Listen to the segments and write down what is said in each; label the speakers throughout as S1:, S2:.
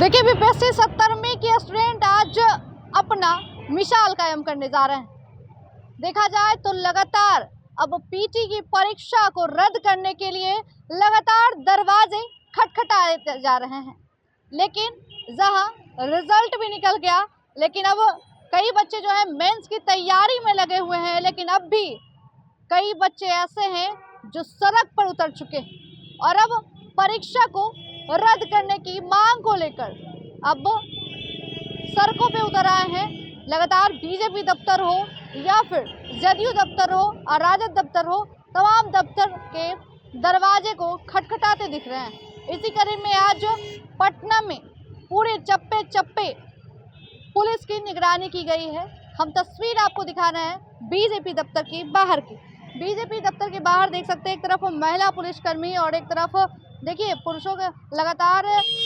S1: देखिए बीपीएससी 70वीं के स्टूडेंट आज अपना मिसाल कायम करने जा रहे हैं। देखा जाए तो लगातार अब पीटी की परीक्षा को रद्द करने के लिए लगातार दरवाजे खटखटाए जा रहे हैं, लेकिन जहां रिजल्ट भी निकल गया, लेकिन अब कई बच्चे जो है मेंस की तैयारी में लगे हुए हैं। लेकिन अब भी कई बच्चे ऐसे हैं जो सड़क पर उतर चुके हैं और अब परीक्षा को रद्द करने की मांग को लेकर अब सड़कों पे उतर आए हैं। लगातार बीजेपी दफ्तर हो या फिर जदयू दफ्तर हो और राजद दफ्तर हो, तमाम दफ्तर के दरवाजे को खटखटाते दिख रहे हैं। इसी कड़ी में आज पटना में पूरे चप्पे चप्पे पुलिस की निगरानी की गई है। हम तस्वीर आपको दिखा रहे हैं बीजेपी दफ्तर की बाहर की। बीजेपी दफ्तर के बाहर देख सकते हैं, एक तरफ महिला पुलिसकर्मी और एक तरफ देखिए पुरुषों का लगातार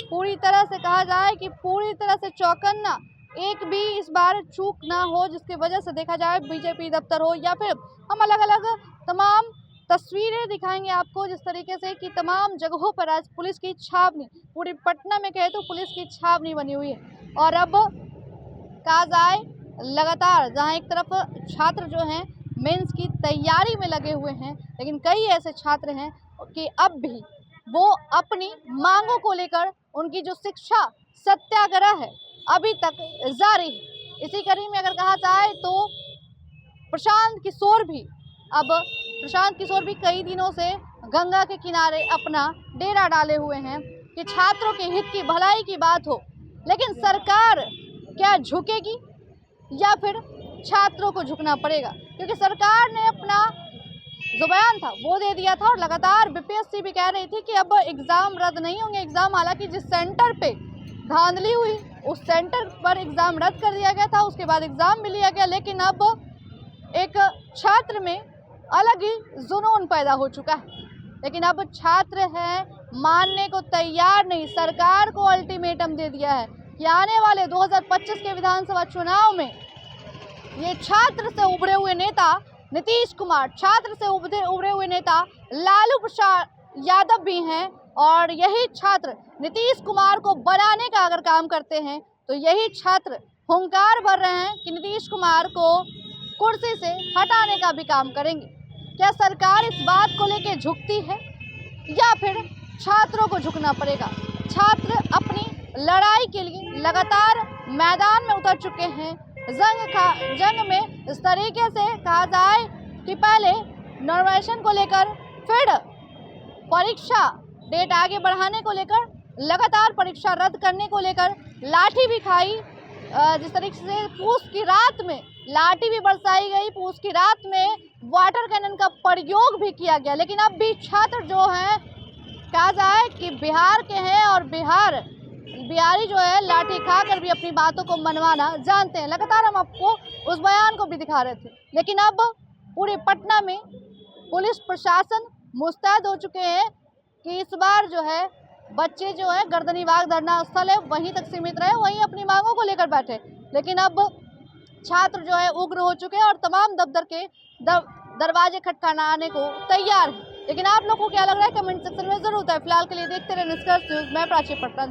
S1: पूरी तरह से कहा जाए कि पूरी तरह से चौकन्ना, एक भी इस बार चूक ना हो, जिसकी वजह से देखा जाए बीजेपी दफ्तर हो या फिर हम अलग अलग तमाम तस्वीरें दिखाएंगे आपको, जिस तरीके से कि तमाम जगहों पर आज पुलिस की छावनी, पूरी पटना में कहे तो पुलिस की छावनी बनी हुई है। और अब कहा जाए लगातार जहां एक तरफ छात्र जो हैं मेंस की तैयारी में लगे हुए हैं, लेकिन कई ऐसे छात्र हैं कि अब भी वो अपनी मांगों को लेकर उनकी जो शिक्षा सत्याग्रह है अभी तक जारी है। इसी कड़ी में अगर कहा जाए तो प्रशांत किशोर भी कई दिनों से गंगा के किनारे अपना डेरा डाले हुए हैं कि छात्रों के हित की भलाई की बात हो, लेकिन सरकार क्या झुकेगी या फिर छात्रों को झुकना पड़ेगा, क्योंकि सरकार ने अपना जो बयान था वो दे दिया था और लगातार बीपीएससी भी कह रही थी कि अब एग्ज़ाम रद्द नहीं होंगे। एग्ज़ाम हालांकि जिस सेंटर पे धांधली हुई उस सेंटर पर एग्ज़ाम रद्द कर दिया गया था, उसके बाद एग्ज़ाम भी लिया गया, लेकिन अब एक छात्र में अलग ही जुनून पैदा हो चुका है। लेकिन अब छात्र हैं मानने को तैयार नहीं। सरकार को अल्टीमेटम दे दिया है कि आने वाले 2025 के विधानसभा चुनाव में ये छात्र से उभरे हुए नेता नीतीश कुमार, छात्र से उभरे हुए नेता लालू प्रसाद यादव भी हैं, और यही छात्र नीतीश कुमार को बनाने का अगर काम करते हैं तो यही छात्र हुंकार भर रहे हैं कि नीतीश कुमार को कुर्सी से हटाने का भी काम करेंगे। क्या सरकार इस बात को लेकर झुकती है या फिर छात्रों को झुकना पड़ेगा? छात्र अपनी लड़ाई के लिए लगातार मैदान में उतर चुके हैं। जंग में इस तरीके से कहा जाए कि पहले नॉर्मलाइजेशन को लेकर, फिर परीक्षा डेट आगे बढ़ाने को लेकर, लगातार परीक्षा रद्द करने को लेकर लाठी भी खाई। जिस तरीके से पूस की रात में लाठी भी बरसाई गई, पूस की रात में वाटर कैनन का प्रयोग भी किया गया। लेकिन अब भी छात्र जो हैं कहा जाए कि बिहार के हैं और बिहारी जो है लाठी खाकर भी अपनी बातों को मनवाना जानते हैं। लगातार हम आपको उस बयान को भी दिखा रहे थे, लेकिन अब पूरे पटना में पुलिस प्रशासन मुस्तैद हो चुके हैं कि इस बार जो है बच्चे जो है गर्दनी बाग धरना स्थल है वहीं तक सीमित रहे, वहीं अपनी मांगों को लेकर बैठे। लेकिन अब छात्र जो है उग्र हो चुके हैं और तमाम दफ्तर के दरवाजे खटखटाने को तैयार हैं। लेकिन आप लोग को क्या लग रहा है कमेंट सेक्शन में जरूर बताएं। फिलहाल के लिए देखते रहे निष्कर्ष न्यूज़। मैं प्राची पटना।